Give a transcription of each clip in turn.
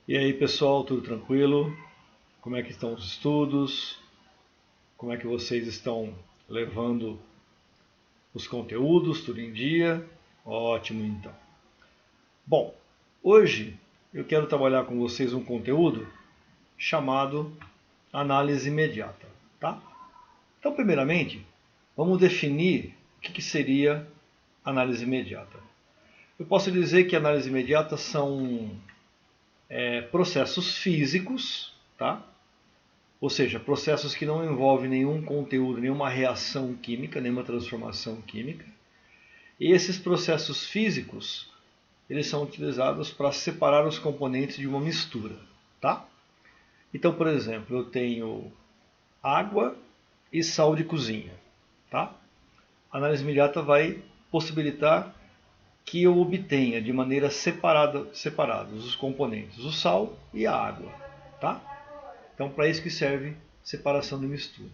E aí pessoal, tudo tranquilo? Como é que estão os estudos? Como é que vocês estão levando os conteúdos? Tudo em dia? Ótimo então. Bom, hoje eu quero trabalhar com vocês um conteúdo chamado análise imediata, tá? Então, primeiramente, vamos definir o que seria análise imediata. Eu posso dizer que análise imediata são processos físicos, tá? Ou seja, processos que não envolvem nenhum conteúdo, nenhuma reação química, nenhuma transformação química. E esses processos físicos, eles são utilizados para separar os componentes de uma mistura, tá? Então, por exemplo, eu tenho água e sal de cozinha, tá? A análise imediata vai possibilitar que eu obtenha de maneira separados os componentes, o sal e a água, tá? Então, para isso que serve separação de mistura.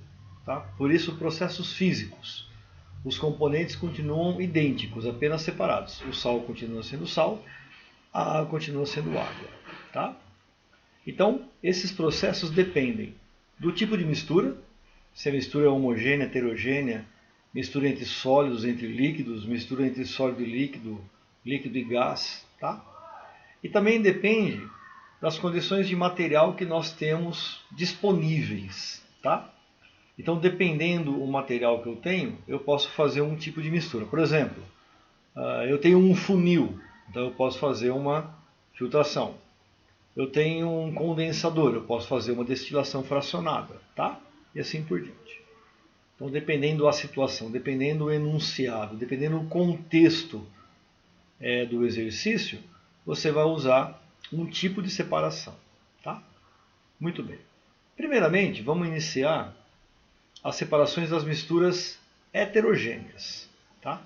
Tá? Por isso, processos físicos. Os componentes continuam idênticos, apenas separados. O sal continua sendo sal, a água continua sendo água. Tá? Então, esses processos dependem do tipo de mistura, se a mistura é homogênea, heterogênea, mistura entre sólidos, entre líquidos, mistura entre sólido e líquido, líquido e gás. Tá? E também depende das condições de material que nós temos disponíveis, tá? Então, dependendo do material que eu tenho, eu posso fazer um tipo de mistura. Por exemplo, eu tenho um funil, então eu posso fazer uma filtração. Eu tenho um condensador, eu posso fazer uma destilação fracionada, tá? E assim por diante. Então, dependendo da situação, dependendo do enunciado, dependendo do contexto do exercício, você vai usar um tipo de separação, tá? Muito bem. Primeiramente, vamos iniciar as separações das misturas heterogêneas, tá?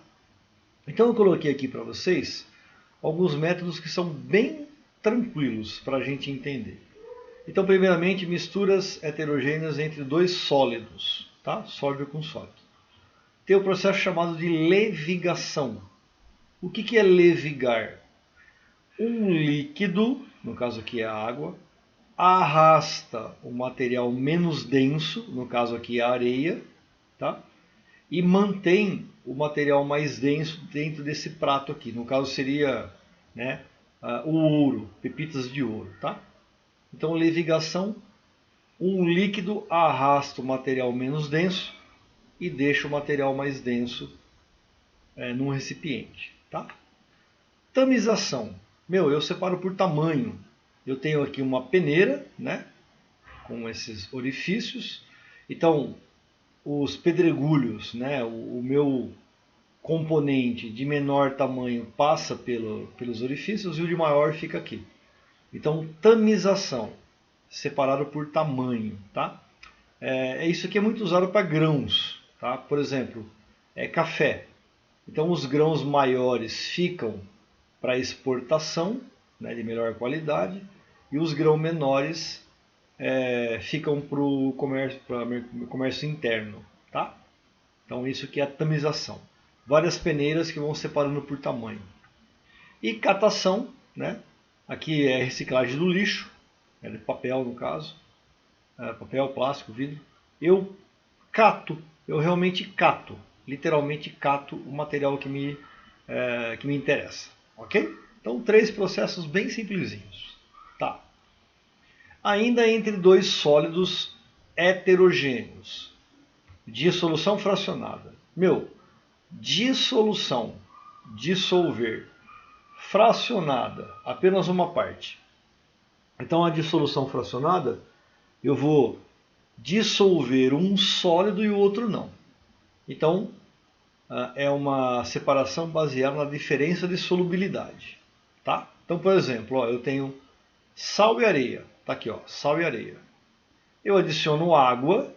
Então eu coloquei aqui para vocês alguns métodos que são bem tranquilos para a gente entender. Então, primeiramente, misturas heterogêneas entre dois sólidos, tá? Sólido com sólido. Tem o processo chamado de levigação. O que é levigar? Um líquido, no caso aqui é a água, arrasta o material menos denso, no caso aqui é a areia, tá? E mantém o material mais denso dentro desse prato aqui. No caso seria, né, o ouro, pepitas de ouro, tá? Então, levigação, um líquido arrasta o material menos denso e deixa o material mais denso num recipiente, tá? Tamização. Eu separo por tamanho. Eu tenho aqui uma peneira, né, com esses orifícios. Então, os pedregulhos, né, o meu componente de menor tamanho passa pelos orifícios e o de maior fica aqui. Então, tamização, separado por tamanho, tá? Isso aqui é muito usado para grãos, tá? Por exemplo, café. Então, os grãos maiores ficam para exportação, né, de melhor qualidade, e os grãos menores ficam para o comércio interno, tá? Então isso que é a tamização. Várias peneiras que vão separando por tamanho. E catação, né? Aqui é reciclagem do lixo, de papel no caso, papel, plástico, vidro. Eu cato, eu realmente cato, literalmente cato o material que me interessa, ok? Então, três processos bem simplesinhos. Tá. Ainda entre dois sólidos heterogêneos. Dissolução fracionada. Dissolução, dissolver, fracionada, apenas uma parte. Então, a dissolução fracionada, eu vou dissolver um sólido e o outro não. Então, é uma separação baseada na diferença de solubilidade. Tá? Então, por exemplo, eu tenho sal e areia. Está aqui, sal e areia. Eu adiciono água,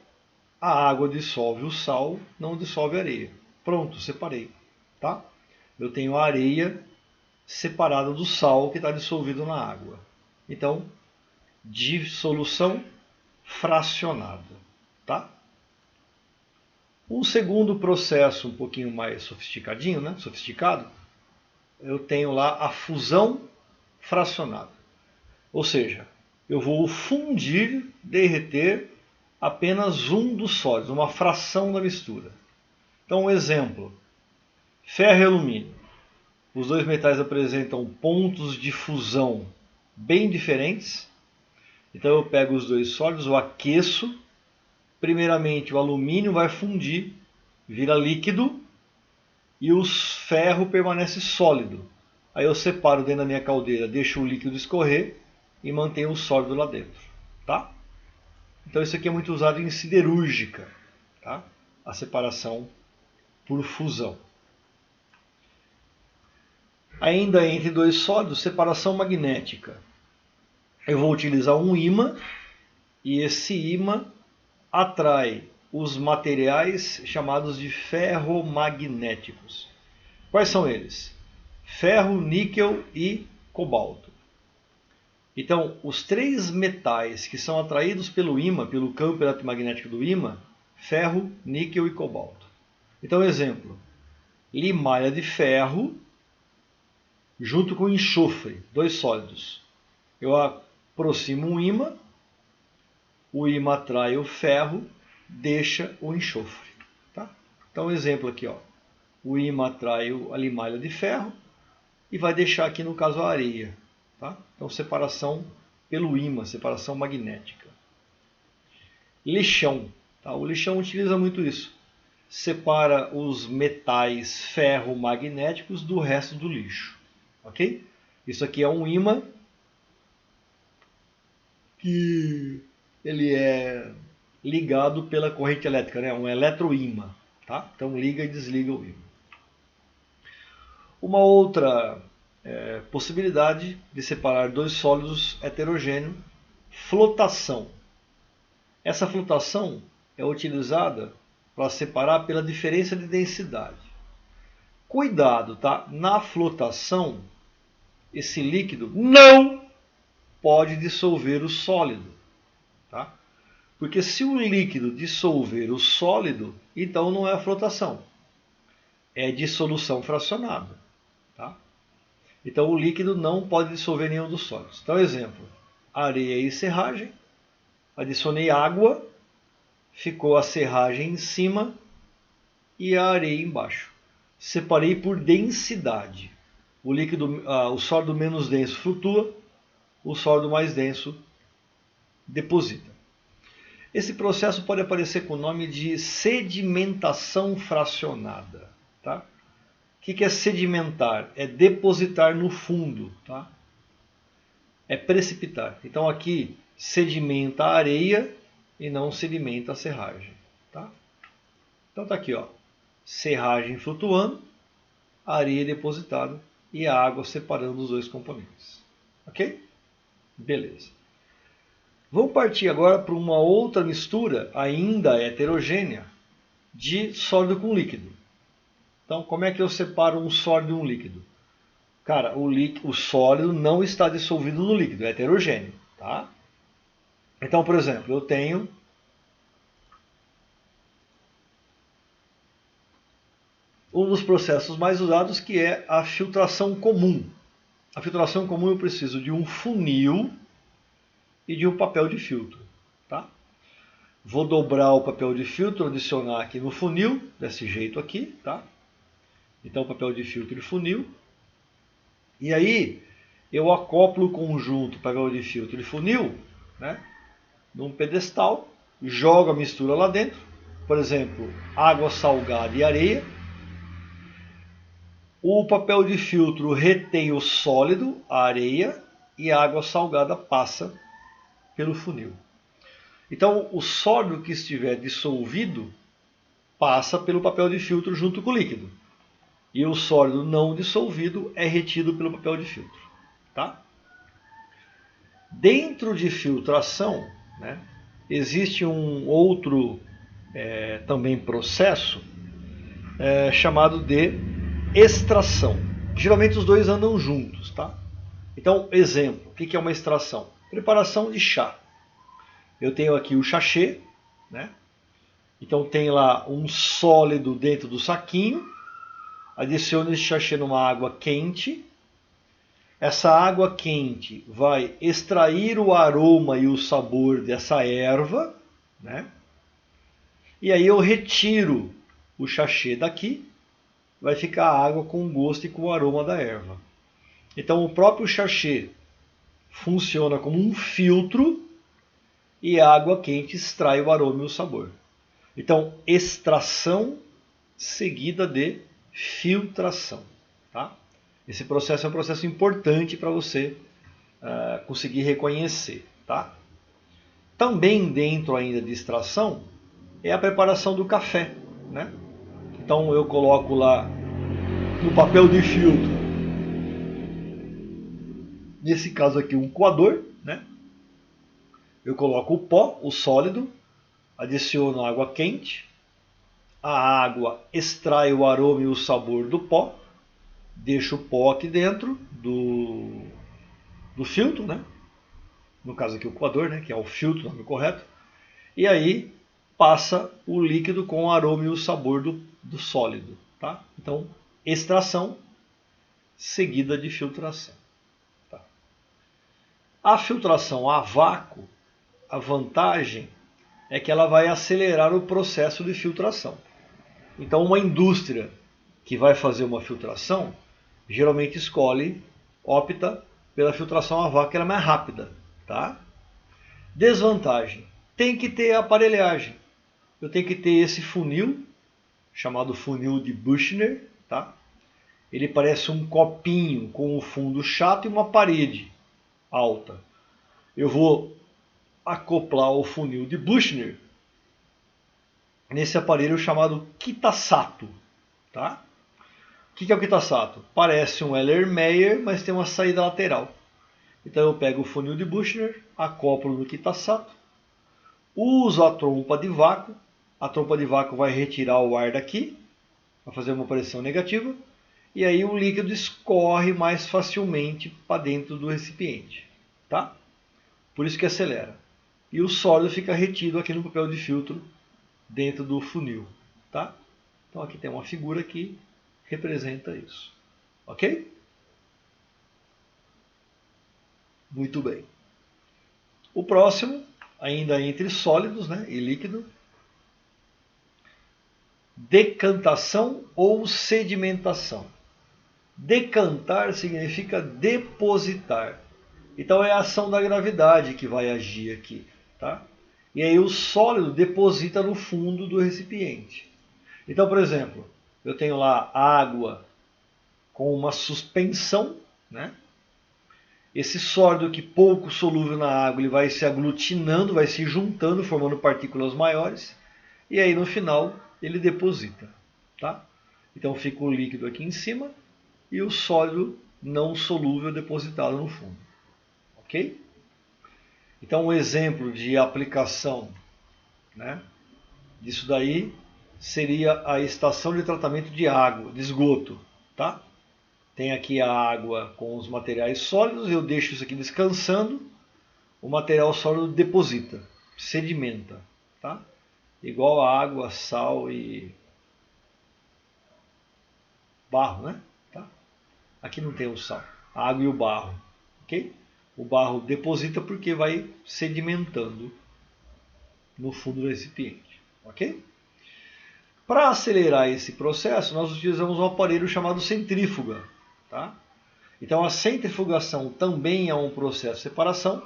a água dissolve o sal, não dissolve a areia. Pronto, separei. Tá? Eu tenho a areia separada do sal que está dissolvido na água. Então, dissolução fracionada. Tá? Um segundo processo um pouquinho mais sofisticadinho, né? Sofisticado, eu tenho lá a fusão fracionada. Ou seja, eu vou fundir, derreter apenas um dos sólidos, uma fração da mistura. Então, um exemplo, ferro e alumínio. Os dois metais apresentam pontos de fusão bem diferentes. Então eu pego os dois sólidos, eu aqueço. Primeiramente o alumínio vai fundir, vira líquido, e o ferro permanece sólido. Aí eu separo dentro da minha caldeira, deixo o líquido escorrer e mantenho o sólido lá dentro. Tá? Então isso aqui é muito usado em siderúrgica, tá? A separação por fusão. Ainda entre dois sólidos, separação magnética. Eu vou utilizar um ímã e esse ímã atrai os materiais chamados de ferromagnéticos. Quais são eles? Ferro, níquel e cobalto. Então, os três metais que são atraídos pelo ímã, pelo campo eletromagnético do ímã, ferro, níquel e cobalto. Então, exemplo, limalha de ferro junto com enxofre, dois sólidos. Eu aproximo um ímã, o ímã atrai o ferro, deixa o enxofre. Tá? Então, exemplo aqui, ó. O ímã atrai a limalha de ferro e vai deixar aqui, no caso, a areia. Tá? Então, separação pelo ímã, separação magnética. Lixão. Tá? O lixão utiliza muito isso. Separa os metais ferromagnéticos do resto do lixo. Ok? Isso aqui é um ímã que ele é ligado pela corrente elétrica, né? Um eletroímã. Tá? Então liga e desliga o ímã. Uma outra possibilidade de separar dois sólidos heterogêneos, flotação. Essa flotação é utilizada para separar pela diferença de densidade. Cuidado, tá? Na flotação, esse líquido não pode dissolver o sólido, tá? Porque se o líquido dissolver o sólido, então não é flotação, é dissolução fracionada, tá? Então o líquido não pode dissolver nenhum dos sólidos. Então, exemplo, areia e serragem, adicionei água, ficou a serragem em cima e a areia embaixo. Separei por densidade. O sólido menos denso flutua, o sólido mais denso deposita. Esse processo pode aparecer com o nome de sedimentação fracionada. Tá? O que é sedimentar? É depositar no fundo. Tá? É precipitar. Então aqui sedimenta a areia e não sedimenta a serragem. Tá? Então está aqui, ó, serragem flutuando, areia depositada e a água separando os dois componentes. Ok? Beleza. Vamos partir agora para uma outra mistura, ainda heterogênea, de sólido com líquido. Então, como é que eu separo um sólido e um líquido? Cara, o sólido não está dissolvido no líquido, é heterogêneo. Tá? Então, por exemplo, eu tenho um dos processos mais usados, que é a filtração comum. A filtração comum eu preciso de um funil e de um papel de filtro. Tá? Vou dobrar o papel de filtro, adicionar aqui no funil, desse jeito aqui. Tá? Então, papel de filtro e funil. E aí, eu acoplo o conjunto papel de filtro e funil, né, num pedestal, jogo a mistura lá dentro, por exemplo, água salgada e areia. O papel de filtro retém o sólido, a areia, e a água salgada passa pelo funil. Então, o sólido que estiver dissolvido passa pelo papel de filtro junto com o líquido. E o sólido não dissolvido é retido pelo papel de filtro. Tá? Dentro de filtração, né, existe um outro também processo chamado de extração. Geralmente os dois andam juntos. Tá? Então, exemplo, o que é uma extração? Preparação de chá. Eu tenho aqui o sachê, né? Então tem lá um sólido dentro do saquinho, adiciono esse sachê numa água quente, Essa água quente vai extrair o aroma e o sabor dessa erva, né? E aí eu retiro o sachê daqui, vai ficar a água com o gosto e com o aroma da erva. Então o próprio sachê funciona como um filtro e a água quente extrai o aroma e o sabor. Então, extração seguida de filtração. Tá? Esse processo é um processo importante para você conseguir reconhecer. Tá? Também dentro ainda de extração é a preparação do café. Né? Então eu coloco lá no papel de filtro, nesse caso aqui um coador, né? Eu coloco o pó, o sólido, adiciono água quente, a água extrai o aroma e o sabor do pó, deixo o pó aqui dentro do filtro, né? No caso aqui o coador, né? Que é o filtro, o nome correto, e aí passa o líquido com o aroma e o sabor do sólido. Tá? Então, extração seguida de filtração. Tá? A filtração a vácuo, a vantagem é que ela vai acelerar o processo de filtração. Então, uma indústria que vai fazer uma filtração, geralmente opta pela filtração a vácuo, que ela é mais rápida. Tá? Desvantagem, tem que ter aparelhagem. Eu tenho que ter esse funil, chamado funil de Büchner. Tá? Ele parece um copinho com um fundo chato e uma parede alta. Eu vou acoplar o funil de Büchner nesse aparelho chamado Kitasato. Tá? O que é o Kitasato? Parece um Erlenmeyer, mas tem uma saída lateral. Então eu pego o funil de Büchner, acoplo no Kitasato, uso a trompa de vácuo. A trompa de vácuo vai retirar o ar daqui, vai fazer uma pressão negativa, e aí o líquido escorre mais facilmente para dentro do recipiente. Tá? Por isso que acelera. E o sólido fica retido aqui no papel de filtro dentro do funil. Tá? Então aqui tem uma figura que representa isso. Ok? Muito bem. O próximo, ainda entre sólidos, né, e líquido, decantação ou sedimentação. Decantar significa depositar. Então é a ação da gravidade que vai agir aqui. Tá? E aí o sólido deposita no fundo do recipiente. Então, por exemplo, eu tenho lá água com uma suspensão, né? Esse sólido que pouco solúvel na água, ele vai se aglutinando, vai se juntando, formando partículas maiores, e aí no final ele deposita. Tá? Então fica o líquido aqui em cima e o sólido não solúvel depositado no fundo. Ok? Então um exemplo de aplicação, né, disso daí seria a estação de tratamento de água, de esgoto. Tá? Tem aqui a água com os materiais sólidos, eu deixo isso aqui descansando, o material sólido deposita, sedimenta. Tá? Igual a água, sal e barro, né? Tá? Aqui não tem o sal, a água e o barro. Ok? O barro deposita porque vai sedimentando no fundo do recipiente. Ok? Para acelerar esse processo, nós utilizamos um aparelho chamado centrífuga. Tá? Então a centrifugação também é um processo de separação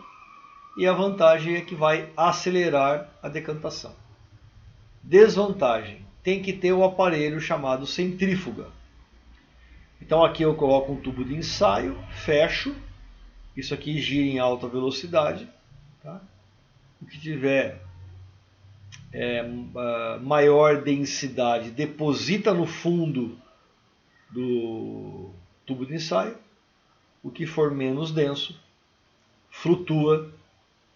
e a vantagem é que vai acelerar a decantação. Desvantagem, tem que ter o aparelho chamado centrífuga. Então aqui eu coloco um tubo de ensaio, fecho, isso aqui gira em alta velocidade. Tá? O que tiver maior densidade deposita no fundo do tubo de ensaio, o que for menos denso flutua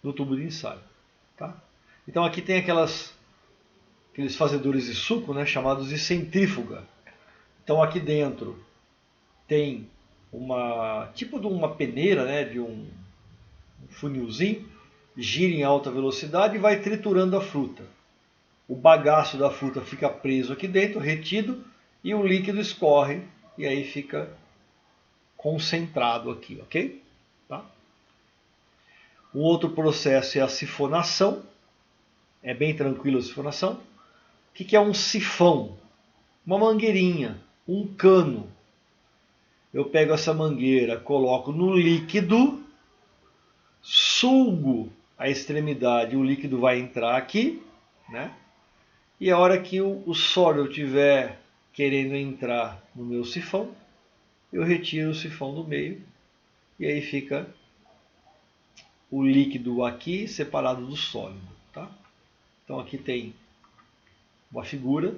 no tubo de ensaio. Tá? Então aqui tem aqueles fazedores de suco, né, chamados de centrífuga. Então aqui dentro tem tipo de uma peneira, né, de um funilzinho, gira em alta velocidade e vai triturando a fruta. O bagaço da fruta fica preso aqui dentro, retido, e o líquido escorre, e aí fica concentrado aqui, ok? Tá? O outro processo é a sifonação. É bem tranquilo a sifonação. O que é um sifão? Uma mangueirinha, um cano. Eu pego essa mangueira, coloco no líquido, sugo a extremidade, o líquido vai entrar aqui, né? E a hora que o sólido estiver querendo entrar no meu sifão, eu retiro o sifão do meio e aí fica o líquido aqui separado do sólido, tá? Então aqui tem uma figura,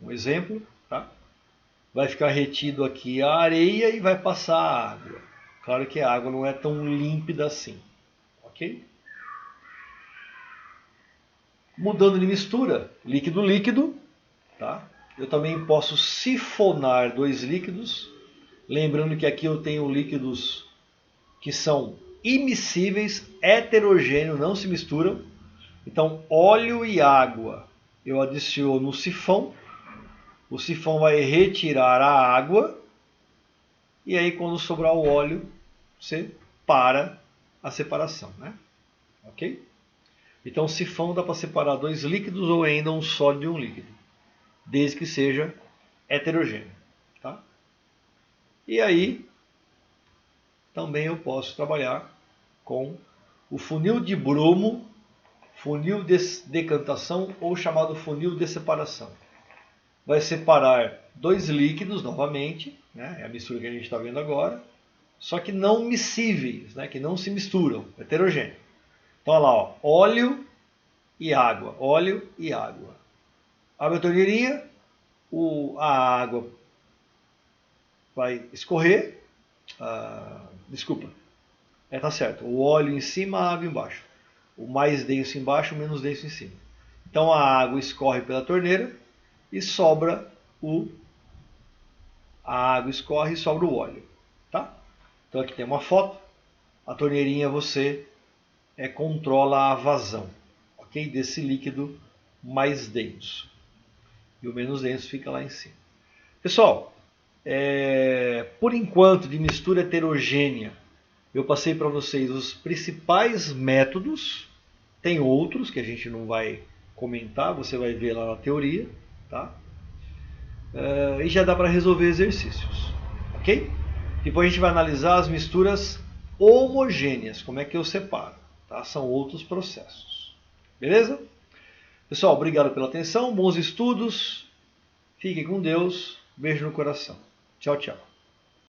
um exemplo, tá? Vai ficar retido aqui a areia e vai passar a água. Claro que a água não é tão límpida assim, ok? Mudando de mistura, líquido-líquido, tá? Eu também posso sifonar dois líquidos, lembrando que aqui eu tenho líquidos que são imiscíveis, heterogêneos, não se misturam. Então, óleo e água eu adiciono no sifão, o sifão vai retirar a água, e aí quando sobrar o óleo, você para a separação, né? Ok? Então, sifão dá para separar dois líquidos ou ainda um sólido e um líquido, desde que seja heterogêneo, tá? E aí, também eu posso trabalhar com o funil de Bromo, funil de decantação ou chamado funil de separação. Vai separar dois líquidos novamente, né? É a mistura que a gente está vendo agora, só que não miscíveis, né? Que não se misturam, heterogêneo. Então olha lá, ó, óleo e água, óleo e água. Abre a torneirinha, a água vai escorrer, desculpa, tá certo, o óleo em cima, a água embaixo. O mais denso embaixo, o menos denso em cima. Então a água escorre pela torneira e sobra a água escorre e sobra o óleo, tá? Então aqui tem uma foto. A torneirinha você controla a vazão, ok? Desse líquido mais denso. E o menos denso fica lá em cima. Pessoal, por enquanto de mistura heterogênea, eu passei para vocês os principais métodos. Tem outros que a gente não vai comentar, você vai ver lá na teoria, tá? E já dá para resolver exercícios, ok? Depois a gente vai analisar as misturas homogêneas, como é que eu separo, tá? São outros processos, beleza? Pessoal, obrigado pela atenção, bons estudos, fiquem com Deus, beijo no coração, tchau, tchau.